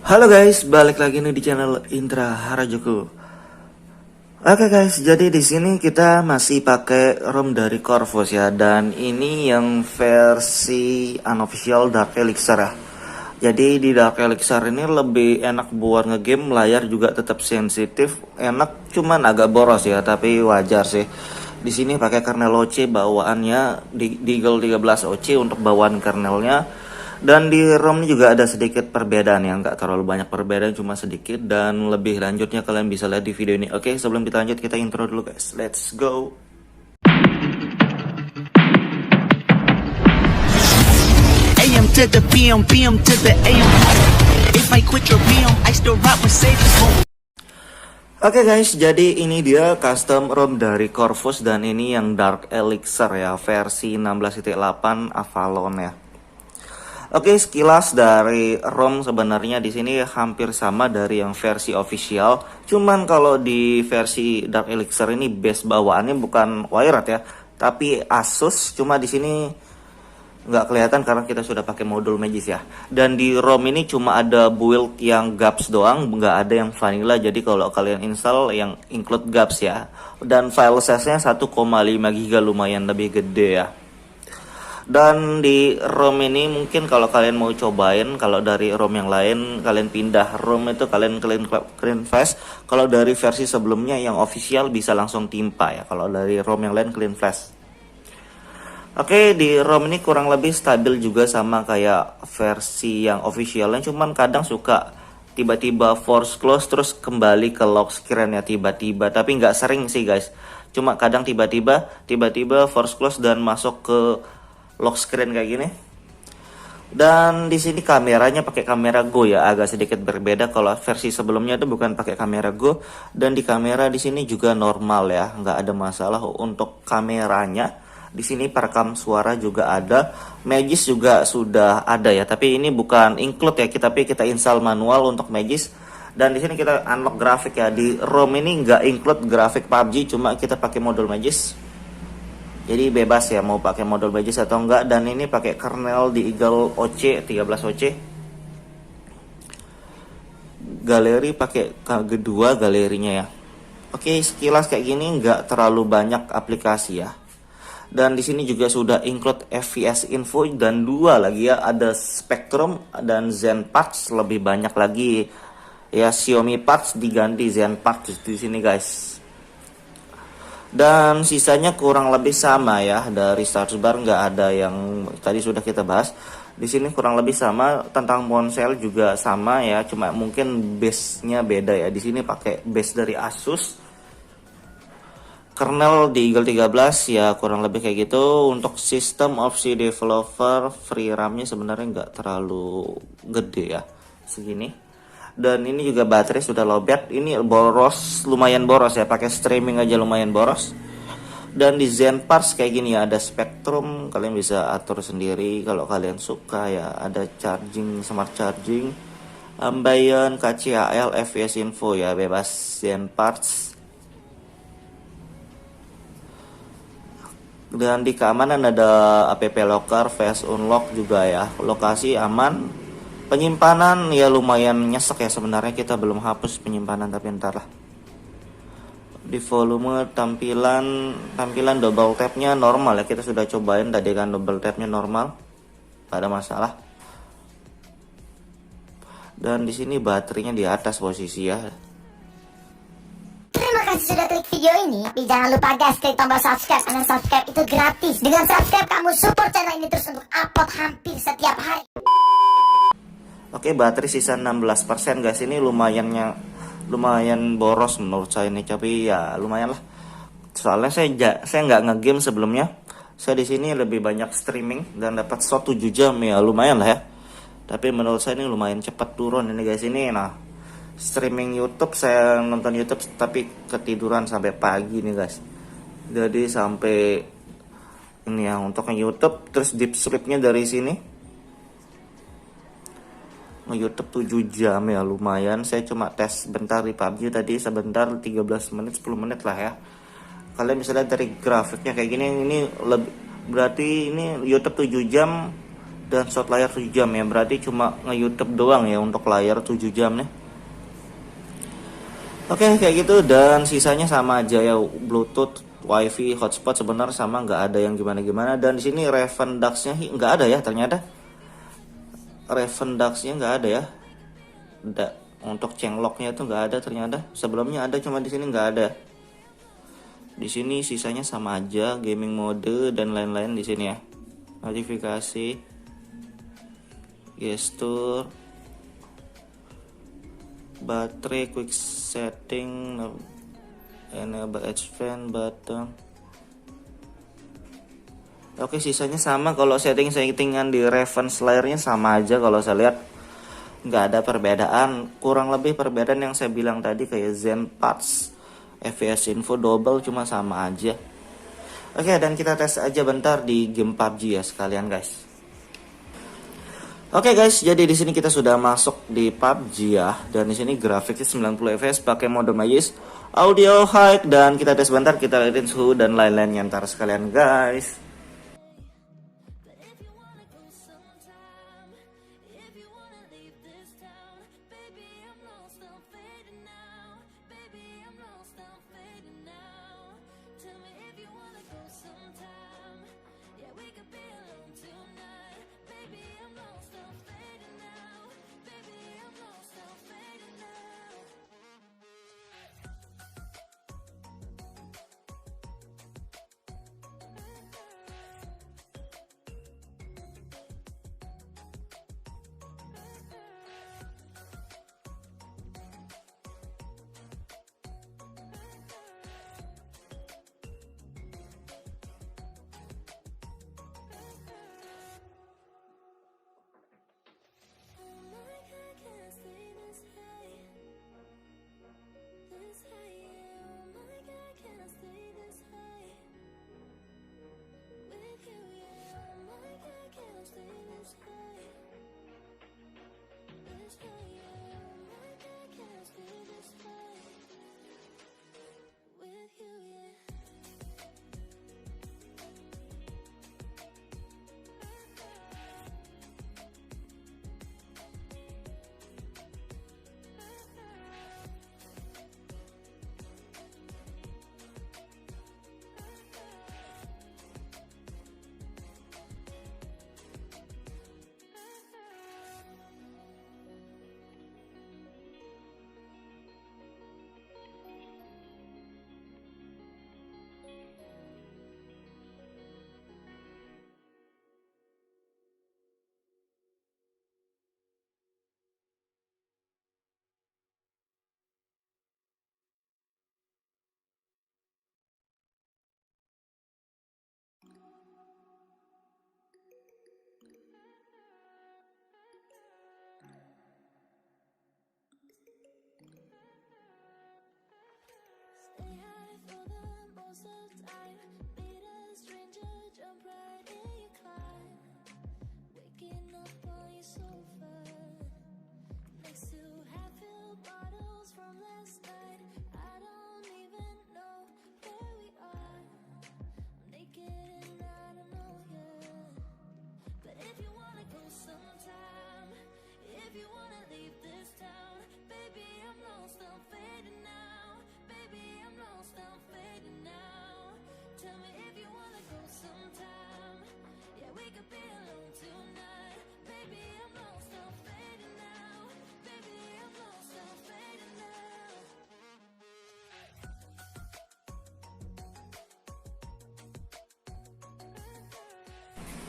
Halo guys, balik lagi nih di channel Indra Harajuku. Oke guys, jadi di sini kita masih pakai ROM dari Corvus ya, dan ini yang versi unofficial Dark Elixir ya. Jadi di Dark Elixir ini lebih enak buat ngegame, layar juga tetap sensitif, enak, cuman agak boros ya, tapi wajar sih. Di sini pakai kernel OC bawaannya di Deagle 13 OC untuk bawaan kernelnya. Dan di ROM ini juga ada sedikit perbedaan ya, nggak terlalu banyak perbedaan, cuma sedikit. Dan lebih lanjutnya kalian bisa lihat di video ini. Oke, sebelum kita lanjut kita intro dulu guys. Let's go. AM to the PM, PM to the AM. If I quit your PM, I still rock with Savior's home. Oke guys, jadi ini dia custom ROM dari Corvus, dan ini yang Dark Elixir ya, versi 16.8 Avalon ya. Oke, sekilas dari ROM sebenarnya di sini hampir sama dari yang versi official. Cuman kalau di versi Dark Elixir ini base bawaannya bukan Wired ya, tapi Asus. Cuma di sini nggak kelihatan karena kita sudah pakai modul Magis ya. Dan di ROM ini cuma ada build yang GAPS doang, nggak ada yang vanilla. Jadi kalau kalian install yang include GAPS ya. Dan file size-nya 1,5 GB, lumayan lebih gede ya. Dan di ROM ini mungkin kalau kalian mau cobain, kalau dari ROM yang lain kalian pindah ROM itu kalian clean flash. Kalau dari versi sebelumnya yang official bisa langsung timpa ya. Kalau dari ROM yang lain clean flash. Oke, di ROM ini kurang lebih stabil juga sama kayak versi yang officialnya, cuman kadang suka tiba-tiba force close terus kembali ke lock screen ya tiba-tiba, tapi nggak sering sih guys. Cuma kadang tiba-tiba force close dan masuk ke lock screen kayak gini. Dan di sini kameranya pakai kamera Go ya, agak sedikit berbeda. Kalau versi sebelumnya itu bukan pakai kamera Go, dan di kamera di sini juga normal ya, nggak ada masalah untuk kameranya. Di sini perekam suara juga ada, Magis juga sudah ada ya, tapi ini bukan include ya, tapi kita install manual untuk Magis. Dan di sini kita unlock grafik ya. Di ROM ini nggak include grafik PUBG, cuma kita pakai modul Magis. Jadi bebas ya mau pakai modul Magis atau enggak. Dan ini pakai kernel di Eagle OC 13 OC. Galeri pakai kedua galerinya ya. Oke, sekilas kayak gini, nggak terlalu banyak aplikasi ya. Dan di sini juga sudah include FPS info dan dua lagi ya, ada Spectrum dan Zen Parts, lebih banyak lagi ya. Xiaomi Parts diganti Zen Parts di sini guys. Dan sisanya kurang lebih sama ya, dari status bar nggak ada yang tadi sudah kita bahas. Di sini kurang lebih sama, tentang ponsel juga sama ya, cuma mungkin base-nya beda ya. Di sini pakai base dari Asus. Kernel di Eagle 13 ya, kurang lebih kayak gitu. Untuk sistem opsi developer, free RAM-nya sebenarnya nggak terlalu gede ya, segini. Dan ini juga baterai sudah lowbat. Ini boros, lumayan boros ya, pakai streaming aja lumayan boros. Dan di Zen Parts kayak gini ya, ada Spectrum, kalian bisa atur sendiri kalau kalian suka ya. Ada charging, smart charging, ambient, KCAL, FPS info ya, bebas Zen Parts. Dan di keamanan ada app locker, face unlock juga ya, lokasi aman. Penyimpanan ya lumayan nyesek ya sebenarnya, kita belum hapus penyimpanan tapi ntar lah. Di volume tampilan double tapnya normal ya, kita sudah cobain tadi kan, double tapnya normal, gak ada masalah. Dan di sini baterainya di atas posisi ya. Terima kasih sudah klik video ini. Tapi jangan lupa guys, klik tombol subscribe, karena subscribe itu gratis. Dengan subscribe kamu support channel ini terus untuk upload hampir setiap hari. Oke, baterai sisa 16% guys. Ini lumayan boros menurut saya ini, tapi ya lumayan lah. Soalnya saya nggak ngegame sebelumnya. Saya di sini lebih banyak streaming dan dapat shot 7 jam ya, lumayan lah ya. Tapi menurut saya ini lumayan cepat turun ini guys ini. Nah, streaming YouTube, saya nonton YouTube tapi ketiduran sampai pagi nih guys. Jadi sampai ini ya untuk YouTube, terus deep sleepnya dari sini. YouTube 7 jam ya, lumayan. Saya cuma tes bentar di PUBG tadi, sebentar 13 menit 10 menit lah ya. Kalian bisa lihat dari grafiknya kayak gini, ini berarti ini YouTube 7 jam dan slot layar 7 jam ya, berarti cuma nge-YouTube doang ya untuk layar 7 jam nih. Oke, kayak gitu, dan sisanya sama aja ya, Bluetooth, WiFi, hotspot sebenarnya sama, nggak ada yang gimana-gimana. Dan di sini Raven Dux-nya nggak ada ya, ternyata Raven Dux-nya nggak ada ya. Untuk Chenlock-nya itu nggak ada ternyata. Sebelumnya ada, cuma di sini nggak ada. Di sini sisanya sama aja, gaming mode dan lain-lain di sini ya. Notifikasi, gestur, baterai, quick setting, enable edge fan button. Oke, sisanya sama. Kalau settingan di Raven layarnya sama aja, kalau saya lihat nggak ada perbedaan. Kurang lebih perbedaan yang saya bilang tadi kayak Zenpads, FPS info double, cuma sama aja. Oke, dan kita tes aja bentar di game PUBG ya sekalian guys. Oke guys, jadi di sini kita sudah masuk di PUBG ya, dan di sini grafiknya 90 fps pakai mode Magis, audio high, dan kita tes bentar, kita liatin suhu dan lain-lainnya ntar sekalian guys.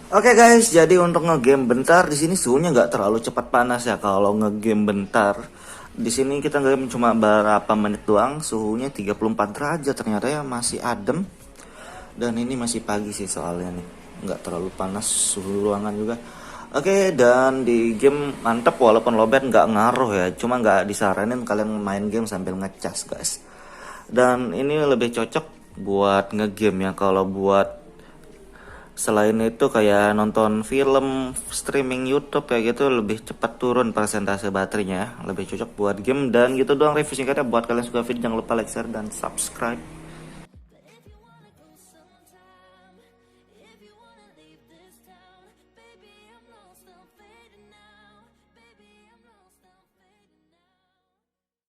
Oke guys, jadi untuk ngegame bentar di sini suhunya nggak terlalu cepat panas ya. Kalau ngegame bentar di sini kita ngegame cuma berapa menit doang, suhunya 34 derajat ternyata ya, masih adem. Dan ini masih pagi sih soalnya nih, nggak terlalu panas suhu ruangan juga. Oke, dan di game mantep walaupun lowbat nggak ngaruh ya, cuma nggak disaranin kalian main game sambil ngecas guys. Dan ini lebih cocok buat ngegame ya. Kalau buat selain itu kayak nonton film, streaming YouTube kayak gitu lebih cepat turun persentase baterainya, lebih cocok buat game. Dan gitu doang review singkatnya. Buat kalian suka video jangan lupa like, share, dan subscribe.